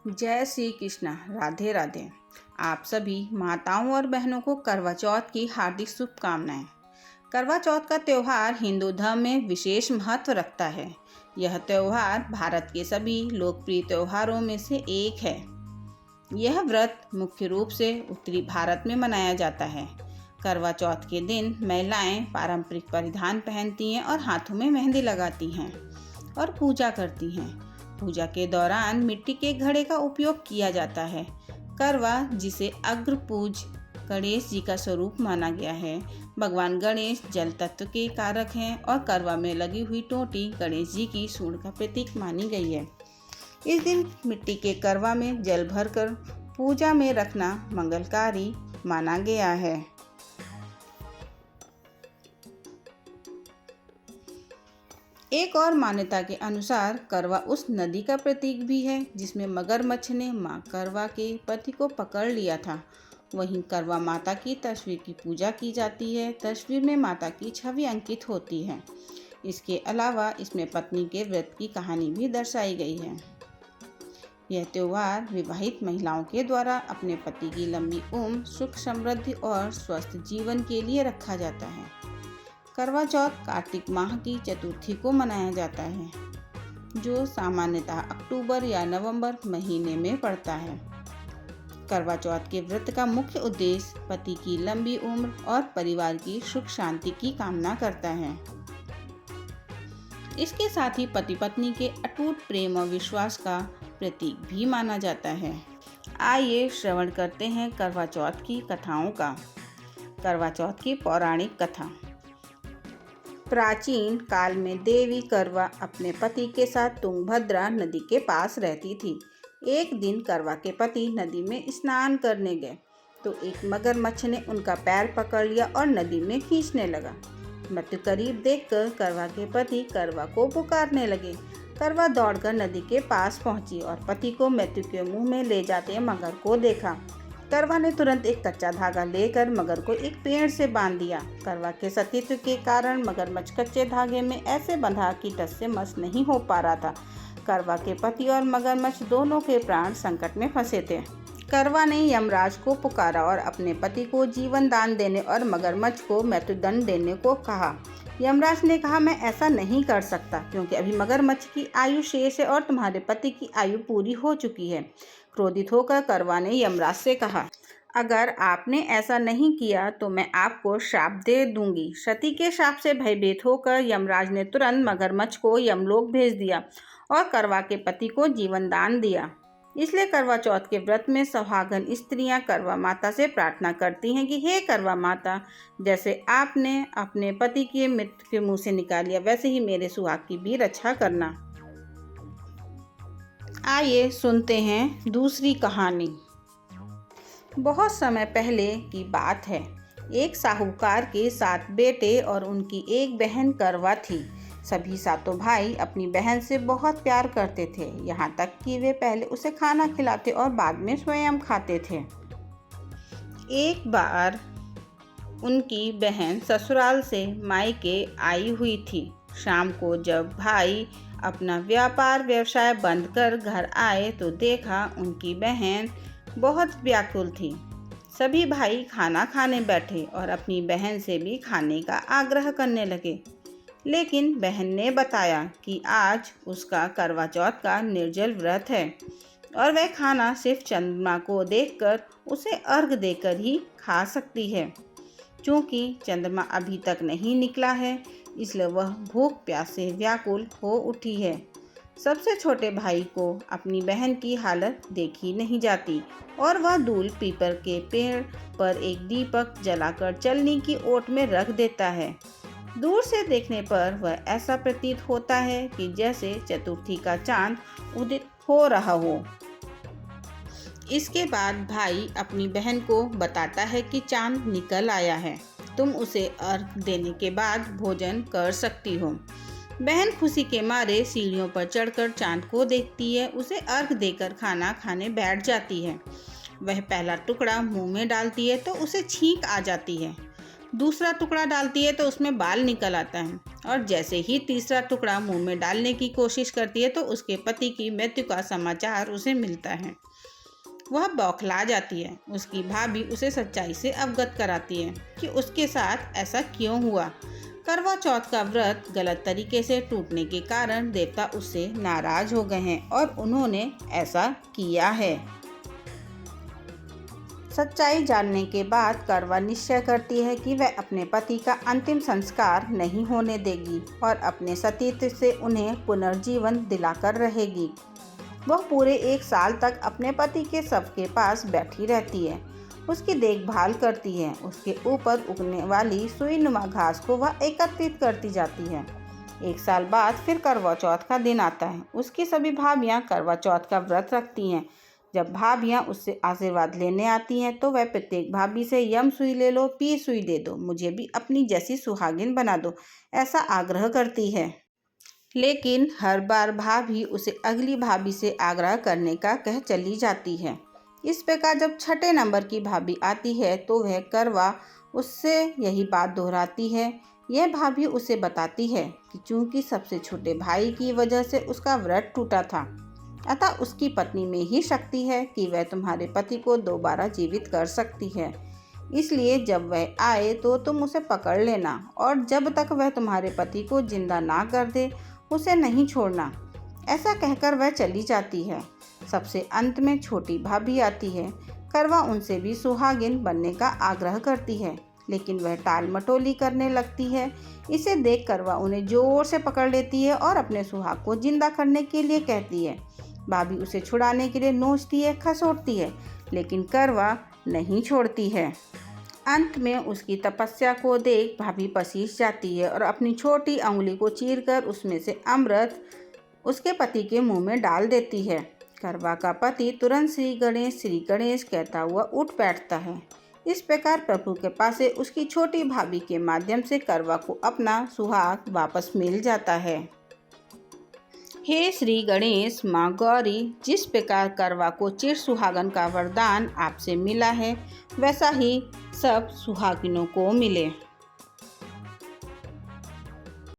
जय श्री कृष्णा। राधे राधे। आप सभी माताओं और बहनों को करवा चौथ की हार्दिक शुभकामनाएं। करवा चौथ का त्यौहार हिंदू धर्म में विशेष महत्व रखता है। यह त्यौहार भारत के सभी लोकप्रिय त्योहारों में से एक है। यह व्रत मुख्य रूप से उत्तरी भारत में मनाया जाता है। करवा चौथ के दिन महिलाएं पारंपरिक परिधान पहनती हैं और हाथों में मेहंदी लगाती हैं और पूजा करती हैं। पूजा के दौरान मिट्टी के घड़े का उपयोग किया जाता है। करवा, जिसे अग्रपूज गणेश जी का स्वरूप माना गया है, भगवान गणेश जल तत्व के कारक हैं और करवा में लगी हुई टोटी गणेश जी की सूंड का प्रतीक मानी गई है। इस दिन मिट्टी के करवा में जल भरकर पूजा में रखना मंगलकारी माना गया है। एक और मान्यता के अनुसार करवा उस नदी का प्रतीक भी है जिसमें मगरमच्छ ने मां करवा के पति को पकड़ लिया था। वहीं करवा माता की तस्वीर की पूजा की जाती है। तस्वीर में माता की छवि अंकित होती है। इसके अलावा इसमें पत्नी के व्रत की कहानी भी दर्शाई गई है। यह त्यौहार विवाहित महिलाओं के द्वारा अपने पति की लंबी उम्र, सुख समृद्धि और स्वस्थ जीवन के लिए रखा जाता है। करवा चौथ कार्तिक माह की चतुर्थी को मनाया जाता है, जो सामान्यतः अक्टूबर या नवंबर महीने में पड़ता है। करवा चौथ के व्रत का मुख्य उद्देश्य पति की लंबी उम्र और परिवार की सुख शांति की कामना करता है। इसके साथ ही पति पत्नी के अटूट प्रेम और विश्वास का प्रतीक भी माना जाता है। आइए श्रवण करते हैं करवा चौथ की कथाओं का। करवा चौथ की पौराणिक कथा। प्राचीन काल में देवी करवा अपने पति के साथ तुंगभद्रा नदी के पास रहती थी। एक दिन करवा के पति नदी में स्नान करने गए तो एक मगरमच्छ ने उनका पैर पकड़ लिया और नदी में खींचने लगा। मृत्यु करीब देखकर करवा के पति करवा को पुकारने लगे। करवा दौड़कर नदी के पास पहुंची और पति को मृत्यु के मुंह में ले जाते मगर को देखा। करवा ने तुरंत एक कच्चा धागा लेकर मगर को एक पेड़ से बांध दिया। करवा के सतीत्व के कारण मगरमच्छ कच्चे धागे में ऐसे बंधा कि टस से मस नहीं हो पा रहा था। करवा के पति और मगरमच्छ दोनों के प्राण संकट में फंसे थे। करवा ने यमराज को पुकारा और अपने पति को जीवन दान देने और मगरमच्छ को मृत्युदंड देने को कहा। यमराज ने कहा, मैं ऐसा नहीं कर सकता क्योंकि अभी मगरमच्छ की आयु शेष है और तुम्हारे पति की आयु पूरी हो चुकी है। क्रोधित होकर करवा ने यमराज से कहा, अगर आपने ऐसा नहीं किया तो मैं आपको श्राप दे दूंगी। सती के श्राप से भयभीत होकर यमराज ने तुरंत मगरमच्छ को यमलोक भेज दिया और करवा के पति को जीवन दान दिया। इसलिए करवा चौथ के व्रत में सुहागन स्त्रियां करवा माता से प्रार्थना करती हैं कि हे करवा माता, जैसे आपने अपने पति के मृत्यु के मुंह से निकालिया वैसे ही मेरे सुहाग की भी रक्षा करना। आइए सुनते हैं दूसरी कहानी। बहुत समय पहले की बात है। एक साहूकार के 7 बेटे और उनकी एक बहन करवा थी। सभी सातों भाई अपनी बहन से बहुत प्यार करते थे, यहाँ तक कि वे पहले उसे खाना खिलाते और बाद में स्वयं खाते थे। एक बार उनकी बहन ससुराल से मायके आई हुई थी। शाम को जब भाई अपना व्यापार व्यवसाय बंद कर घर आए तो देखा उनकी बहन बहुत व्याकुल थी। सभी भाई खाना खाने बैठे और अपनी बहन से भी खाने का आग्रह करने लगे, लेकिन बहन ने बताया कि आज उसका करवा चौथ का निर्जल व्रत है और वह खाना सिर्फ चंद्रमा को देखकर उसे अर्घ देकर ही खा सकती है। चूँकि चंद्रमा अभी तक नहीं निकला है, इसलिए वह भूख प्यास से व्याकुल हो उठी है। सबसे छोटे भाई को अपनी बहन की हालत देखी नहीं जाती और वह दूल पीपल के पेड़ पर एक दीपक जलाकर चलनी की ओट में रख देता है। दूर से देखने पर वह ऐसा प्रतीत होता है कि जैसे चतुर्थी का चांद उदित हो रहा हो। इसके बाद भाई अपनी बहन को बताता है कि चांद निकल आया है, तुम उसे अर्घ देने के बाद भोजन कर सकती हो। बहन खुशी के मारे सीढ़ियों पर चढ़कर चांद को देखती है, उसे अर्घ देकर खाना खाने बैठ जाती है। वह पहला टुकड़ा मुंह में डालती है तो उसे छींक आ जाती है। दूसरा टुकड़ा डालती है तो उसमें बाल निकल आता है और जैसे ही तीसरा टुकड़ा मुंह में डालने की कोशिश करती है तो उसके पति की मृत्यु का समाचार उसे मिलता है। वह बौखला जाती है। उसकी भाभी उसे सच्चाई से अवगत कराती है कि उसके साथ ऐसा क्यों हुआ। करवा चौथ का व्रत गलत तरीके से टूटने के कारण देवता उससे नाराज हो गए हैं और उन्होंने ऐसा किया है। सच्चाई जानने के बाद करवा निश्चय करती है कि वह अपने पति का अंतिम संस्कार नहीं होने देगी और अपने सतीत्व से उन्हें पुनर्जीवन दिलाकर रहेगी। वह पूरे 1 साल तक अपने पति के शव के पास बैठी रहती है, उसकी देखभाल करती है। उसके ऊपर उगने वाली सुईनुमा घास को वह एकत्रित करती जाती है। 1 साल बाद फिर करवा चौथ का दिन आता है। उसकी सभी भाभियाँ करवा चौथ का व्रत रखती हैं। जब भाभियाँ उससे आशीर्वाद लेने आती हैं तो वह प्रत्येक भाभी से यम सुई ले लो, पी सुई दे दो, मुझे भी अपनी जैसी सुहागिन बना दो, ऐसा आग्रह करती है। लेकिन हर बार भाभी उसे अगली भाभी से आग्रह करने का कह चली जाती है। इस प्रकार जब 6ठे नंबर की भाभी आती है तो वह करवा उससे यही बात दोहराती है। यह भाभी उसे बताती है कि चूंकि सबसे छोटे भाई की वजह से उसका व्रत टूटा था, अतः उसकी पत्नी में ही शक्ति है कि वह तुम्हारे पति को दोबारा जीवित कर सकती है। इसलिए जब वह आए तो तुम उसे पकड़ लेना और जब तक वह तुम्हारे पति को जिंदा ना कर दे उसे नहीं छोड़ना। ऐसा कहकर वह चली जाती है। सबसे अंत में छोटी भाभी आती है। करवा उनसे भी सुहागिन बनने का आग्रह करती है, लेकिन वह टाल मटोली करने लगती है। इसे देख करवा उन्हें जोर से पकड़ लेती है और अपने सुहाग को जिंदा करने के लिए कहती है। भाभी उसे छुड़ाने के लिए नोचती है, खसोटती है, लेकिन करवा नहीं छोड़ती है। अंत में उसकी तपस्या को देख भाभी पसीज जाती है और अपनी छोटी अंगुली को चीरकर उसमें से अमृत उसके पति के मुंह में डाल देती है। करवा का पति तुरंत श्री गणेश कहता हुआ उठ बैठता है। इस प्रकार प्रभु के पास से उसकी छोटी भाभी के माध्यम से करवा को अपना सुहाग वापस मिल जाता है। हे श्री गणेश, माँ गौरी, जिस प्रकार करवा को चिर सुहागन का वरदान आपसे मिला है, वैसा ही सब सुहागिनों को मिले।